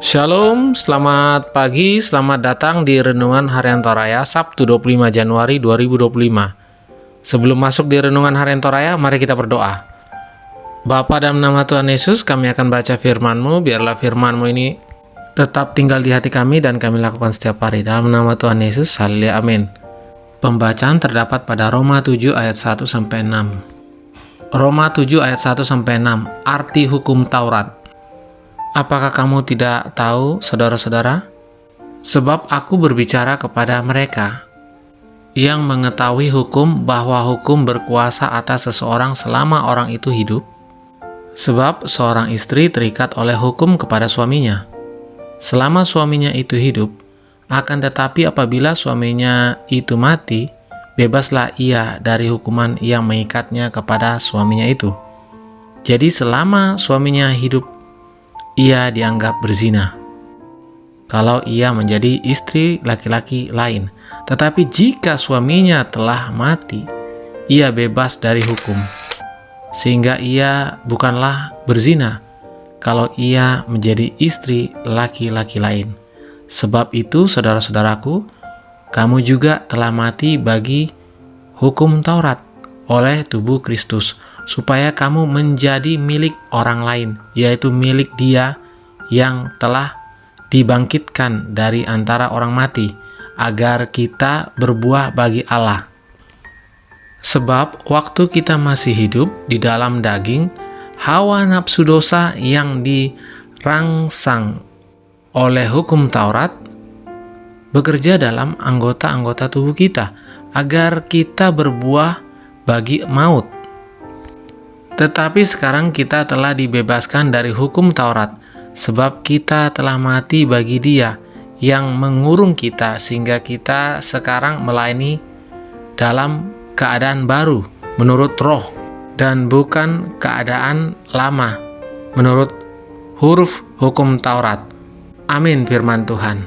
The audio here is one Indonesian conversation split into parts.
Shalom, selamat pagi, selamat datang di Renungan Harian Toraya Sabtu 25 Januari 2025. Sebelum masuk di Renungan Harian Toraya, mari kita berdoa. Bapa, dalam nama Tuhan Yesus, kami akan baca firman-Mu. Biarlah firman-Mu ini tetap tinggal di hati kami dan kami lakukan setiap hari. Dalam nama Tuhan Yesus, haleluya, amin. Pembacaan terdapat pada Roma 7 ayat 1-6. Roma 7 ayat 1-6, arti hukum Taurat. Apakah kamu tidak tahu, saudara-saudara? Sebab aku berbicara kepada mereka yang mengetahui hukum, bahwa hukum berkuasa atas seseorang selama orang itu hidup. Sebab seorang istri terikat oleh hukum kepada suaminya selama suaminya itu hidup. Akan tetapi apabila suaminya itu mati, bebaslah ia dari hukuman yang mengikatnya kepada suaminya itu. Jadi selama suaminya hidup, ia dianggap berzina kalau ia menjadi istri laki-laki lain. Tetapi jika suaminya telah mati, ia bebas dari hukum, sehingga ia bukanlah berzina kalau ia menjadi istri laki-laki lain. Sebab itu, saudara-saudaraku, kamu juga telah mati bagi hukum Taurat oleh tubuh Kristus, supaya kamu menjadi milik orang lain, yaitu milik Dia yang telah dibangkitkan dari antara orang mati, agar kita berbuah bagi Allah. Sebab waktu kita masih hidup di dalam daging, hawa nafsu dosa yang dirangsang oleh hukum Taurat bekerja dalam anggota-anggota tubuh kita, agar kita berbuah bagi maut. Tetapi sekarang kita telah dibebaskan dari hukum Taurat, sebab kita telah mati bagi Dia yang mengurung kita, sehingga kita sekarang melayani dalam keadaan baru menurut roh, dan bukan keadaan lama menurut huruf hukum Taurat. Amin, firman Tuhan.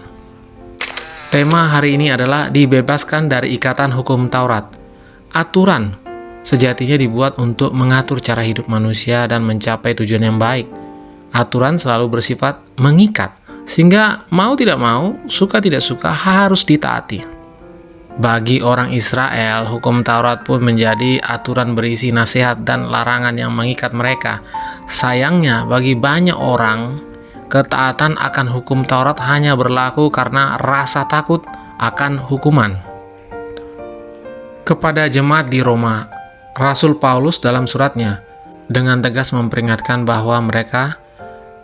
Tema hari ini adalah dibebaskan dari ikatan hukum Taurat. Aturan sejatinya dibuat untuk mengatur cara hidup manusia dan mencapai tujuan yang baik. Aturan selalu bersifat mengikat, sehingga mau tidak mau, suka tidak suka harus ditaati. Bagi orang Israel, hukum Taurat pun menjadi aturan berisi nasihat dan larangan yang mengikat mereka. Sayangnya, bagi banyak orang, ketaatan akan hukum Taurat hanya berlaku karena rasa takut akan hukuman. Kepada jemaat di Roma, Rasul Paulus dalam suratnya dengan tegas memperingatkan bahwa mereka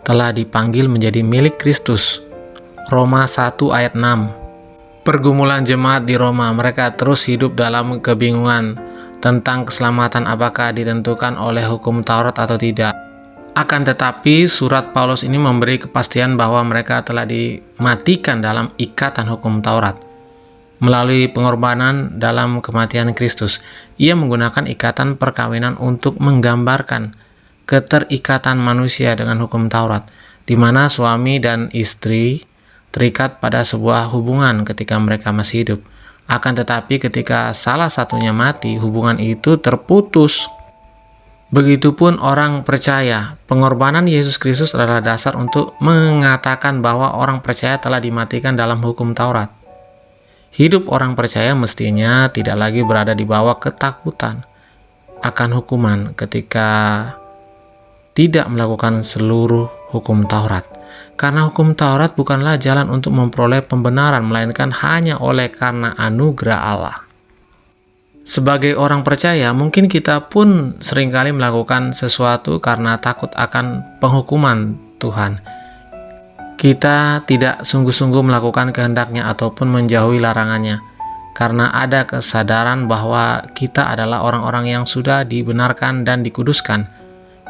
telah dipanggil menjadi milik Kristus. Roma 1 ayat 6. Pergumulan jemaat di Roma, mereka terus hidup dalam kebingungan tentang keselamatan apakah ditentukan oleh hukum Taurat atau tidak. Akan tetapi surat Paulus ini memberi kepastian bahwa mereka telah dimatikan dalam ikatan hukum Taurat melalui pengorbanan dalam kematian Kristus. Ia menggunakan ikatan perkawinan untuk menggambarkan keterikatan manusia dengan hukum Taurat, di mana suami dan istri terikat pada sebuah hubungan ketika mereka masih hidup. Akan tetapi ketika salah satunya mati, hubungan itu terputus. Begitupun orang percaya. Pengorbanan Yesus Kristus adalah dasar untuk mengatakan bahwa orang percaya telah dimatikan dalam hukum Taurat. Hidup orang percaya mestinya tidak lagi berada di bawah ketakutan akan hukuman ketika tidak melakukan seluruh hukum Taurat. Karena hukum Taurat bukanlah jalan untuk memperoleh pembenaran, melainkan hanya oleh karena anugerah Allah. Sebagai orang percaya, mungkin kita pun seringkali melakukan sesuatu karena takut akan penghukuman Tuhan. Kita tidak sungguh-sungguh melakukan kehendaknya ataupun menjauhi larangannya, karena ada kesadaran bahwa kita adalah orang-orang yang sudah dibenarkan dan dikuduskan.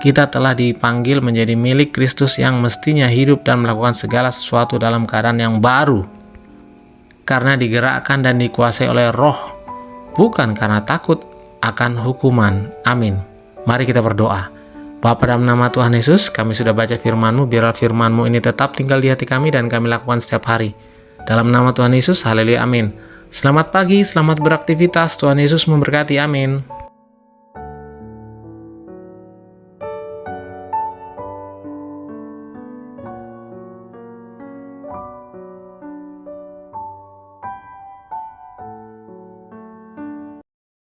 Kita telah dipanggil menjadi milik Kristus yang mestinya hidup dan melakukan segala sesuatu dalam keadaan yang baru, karena digerakkan dan dikuasai oleh Roh, bukan karena takut akan hukuman. Amin. Mari kita berdoa. Bapa, dalam nama Tuhan Yesus, kami sudah baca firman-Mu, biarlah firman-Mu ini tetap tinggal di hati kami dan kami lakukan setiap hari. Dalam nama Tuhan Yesus, haleluya, amin. Selamat pagi, selamat beraktivitas, Tuhan Yesus memberkati, amin.